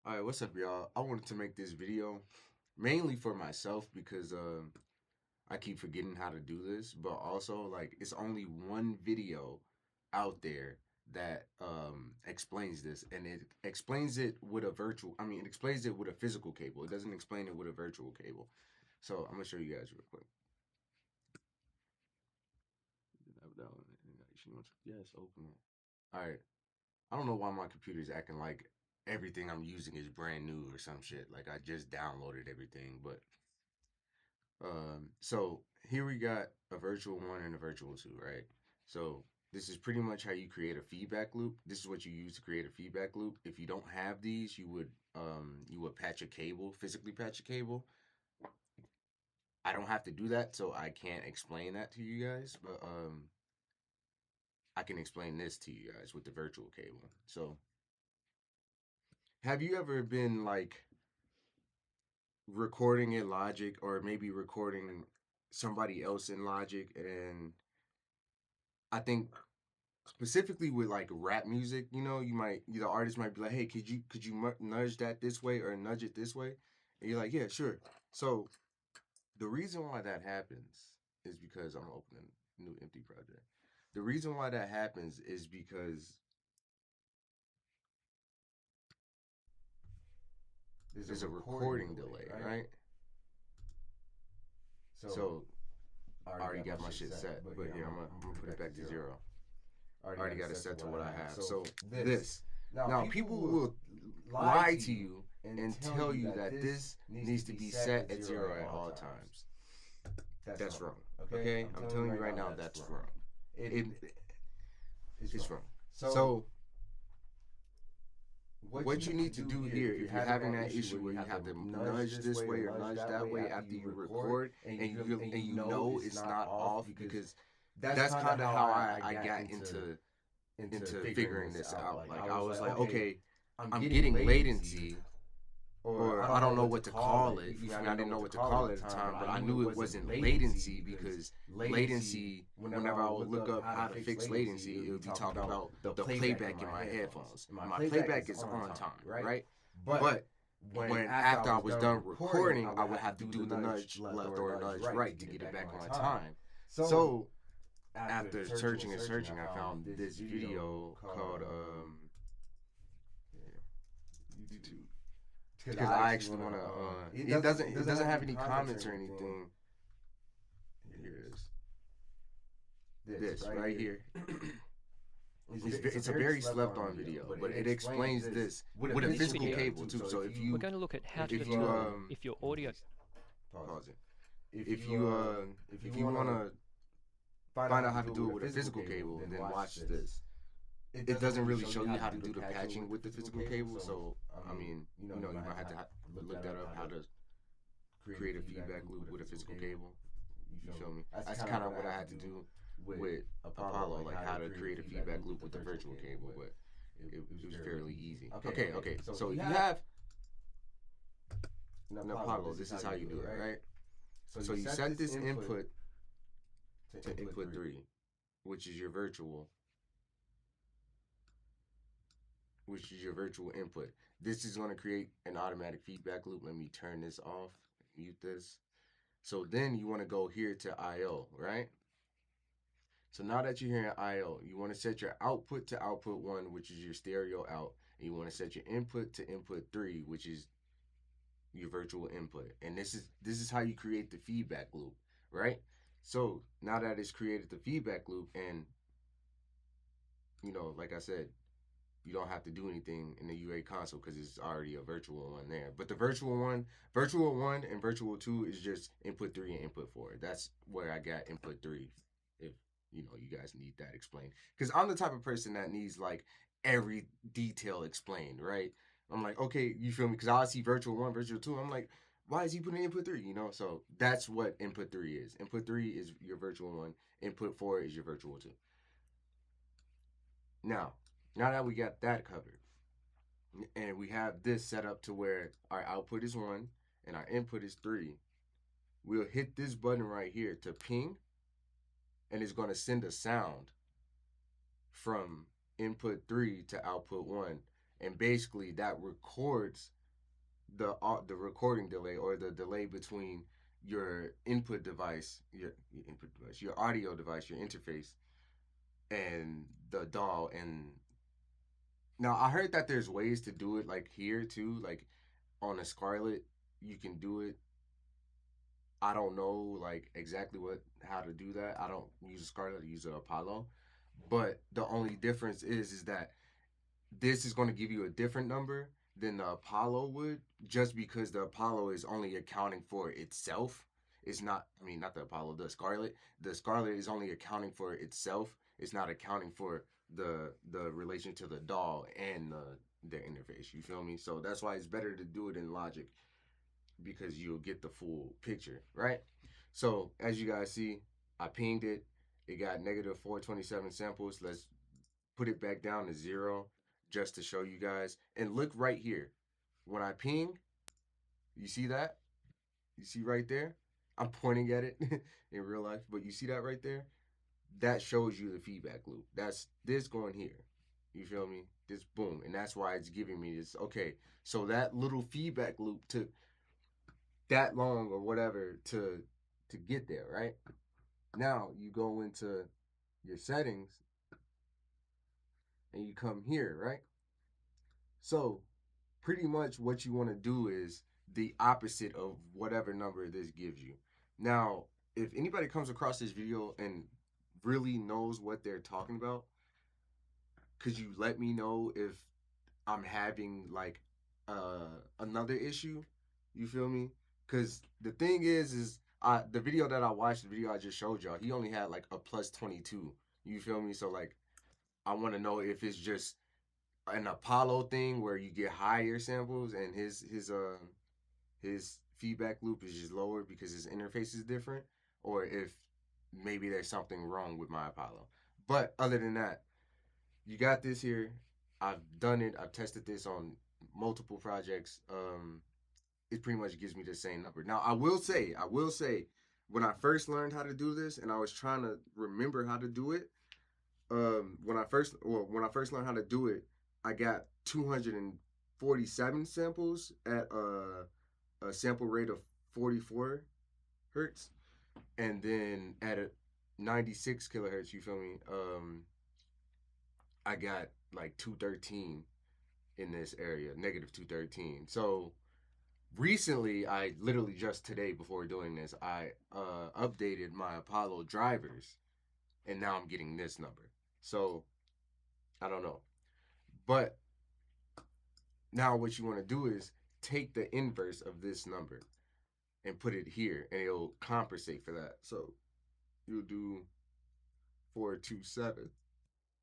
All right, what's up, y'all? I wanted to make this video mainly for myself because I keep forgetting how to do this, but also like it's only one video out there that explains this, and it explains it with a virtual. I mean, it explains it with a physical cable. It doesn't explain it with a virtual cable. So I'm gonna show you guys real quick. Yes, open it. All right. I don't know why my computer's acting like everything I'm using is brand new or some shit. Like I just downloaded everything, but so here we got a virtual one and a virtual two, right? So this is pretty much how you create a feedback loop. This is what you use to create a feedback loop. If you don't have these, you would patch a cable, physically patch a cable. I don't have to do that, so I can't explain that to you guys, but I can explain this to you guys with the virtual cable. So have you ever been like recording in Logic or maybe recording somebody else in Logic, and I think specifically with like rap music, the artist might be like, "Hey, could you nudge that this way or nudge it this way?" And you're like, "Yeah, sure." So the reason why that happens is because I'm opening a new empty project. The reason why that happens is because there's a recording delay, right? So I already got my shit set, but here I'm gonna put it back to zero. I already got it set to what I have. So this. Now people will lie to you and tell you that this needs to be set at zero at all times. That's wrong. Okay? I'm telling you right now that's wrong. It is wrong. So what you need to do here, if you're having that issue where you have to nudge this way or nudge that way after you record, and you know it's not off, because that's kind of how I got into figuring this out. Like I was like, okay, I'm getting latency, or I don't know what to call it. I didn't know what to call it at the time, but I knew it wasn't latency because latency, whenever I would look up how to fix latency, it would be talking about the playback in my headphones. My playback is on time, right? But when after I was done recording, I would have to do the nudge left or nudge right to get it back on time. So after searching and searching, I found this video called YouTube, because I actually want to. It doesn't have any comments or anything. Here it is. This right here. It's a very slept on video, but it explains this with a physical cable too. So We're going to look at how to if you determine if your audio. pause it. If you want to find out how to do it with a physical cable, then watch this. It doesn't really show you how to do the patching with the physical cable. So I mean, you might have to look that up, how to create a feedback loop with a physical cable. You feel me? That's kind of what I had to do with Apollo, like how to create a feedback loop with the virtual cable, but it was fairly easy. Okay. So if you have an Apollo, this is how you do it, right? So you set this input to input 3, which is your virtual, input. This is going to create an automatic feedback loop. Let me turn this off, mute this. So then you want to go here to IO, right? So now that you're here in IO, you want to set your output to output 1, which is your stereo out, and you want to set your input to input 3, which is your virtual input. And this is how you create the feedback loop, right? So now that it's created the feedback loop, and like I said, you don't have to do anything in the UA console because it's already a virtual one there. But the virtual one and virtual 2 is just input 3 and input 4. That's where I got input 3. If you guys need that explained, because I'm the type of person that needs like every detail explained, right? I'm like, okay, you feel me? Because I see virtual 1, virtual 2. I'm like, why is he putting input 3? So that's what input 3 is. Input 3 is your virtual 1. Input 4 is your virtual 2. Now that we got that covered, and we have this set up to where our output is 1 and our input is 3, we'll hit this button right here to ping, and it's going to send a sound from input 3 to output 1, and basically that records the recording delay, or the delay between your input device, your audio device, your interface, and the DAW. And now I heard that there's ways to do it like here too, like on a Scarlett, you can do it. I don't know like exactly how to do that. I don't use a Scarlett, I use an Apollo. But the only difference is that this is going to give you a different number than the Apollo would, just because the Apollo is only accounting for itself. It's not, I mean, not the Apollo, the Scarlett. The Scarlett is only accounting for itself. It's not accounting for the relation to the DAW and the interface. You feel me? So that's why it's better to do it in Logic, because you'll get the full picture, right? So as you guys see, I pinged it. It got negative 427 samples. Let's put it back down to 0 just to show you guys. And look right here. When I ping, you see that? You see right there? I'm pointing at it in real life, but you see that right there? That shows you the feedback loop. That's this going here. You feel me? This boom. And that's why it's giving me this. Okay, so that little feedback loop took that long or whatever to get there, right? Now you go into your settings and you come here, right? So pretty much what you want to do is the opposite of whatever number this gives you. Now, if anybody comes across this video and really knows what they're talking about, could you let me know if I'm having like another issue? You feel me? Because the thing is the video that I watched, the video I just showed y'all, he only had like a plus 22. You feel me? So like, I want to know if it's just an Apollo thing where you get higher samples and his feedback loop is just lower because his interface is different, or if maybe there's something wrong with my Apollo. But other than that, you got this here. I've done it. I've tested this on multiple projects. It pretty much gives me the same number. Now, I will say, when I first learned how to do this, and I was trying to remember how to do it, when I first learned how to do it, I got 247 samples at a sample rate of 44 hertz, and then at a 96 kilohertz, you feel me? I got like 213 in this area, negative 213. So recently, I literally just today before doing this, I updated my Apollo drivers, and now I'm getting this number. So I don't know, but now what you want to do is take the inverse of this number and put it here, and it'll compensate for that. So you'll do 427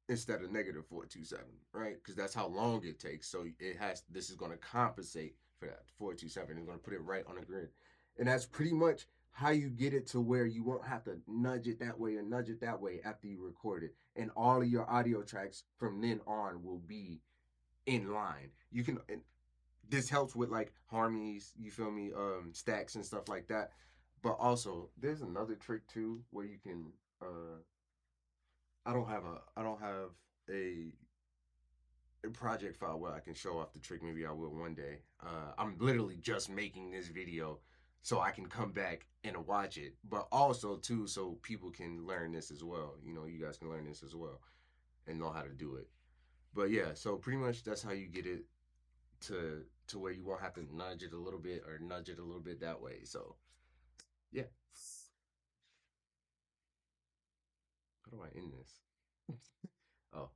instead of negative 427, right? Because that's how long it takes. So this is going to compensate for that 427. It's going to put it right on the grid. And that's pretty much how you get it to where you won't have to nudge it that way or nudge it that way after you record it. And all of your audio tracks from then on will be in line. You can, this helps with like harmonies, you feel me, stacks and stuff like that. But also there's another trick too where you can I don't have a project file where I can show off the trick. Maybe I will one day. I'm literally just making this video so I can come back and watch it, but also too so people can learn this as well. You know, you guys can learn this as well and know how to do it. But yeah, so pretty much that's how you get it to where you won't have to nudge it a little bit or nudge it a little bit that way. So yeah. How do I end this? Oh.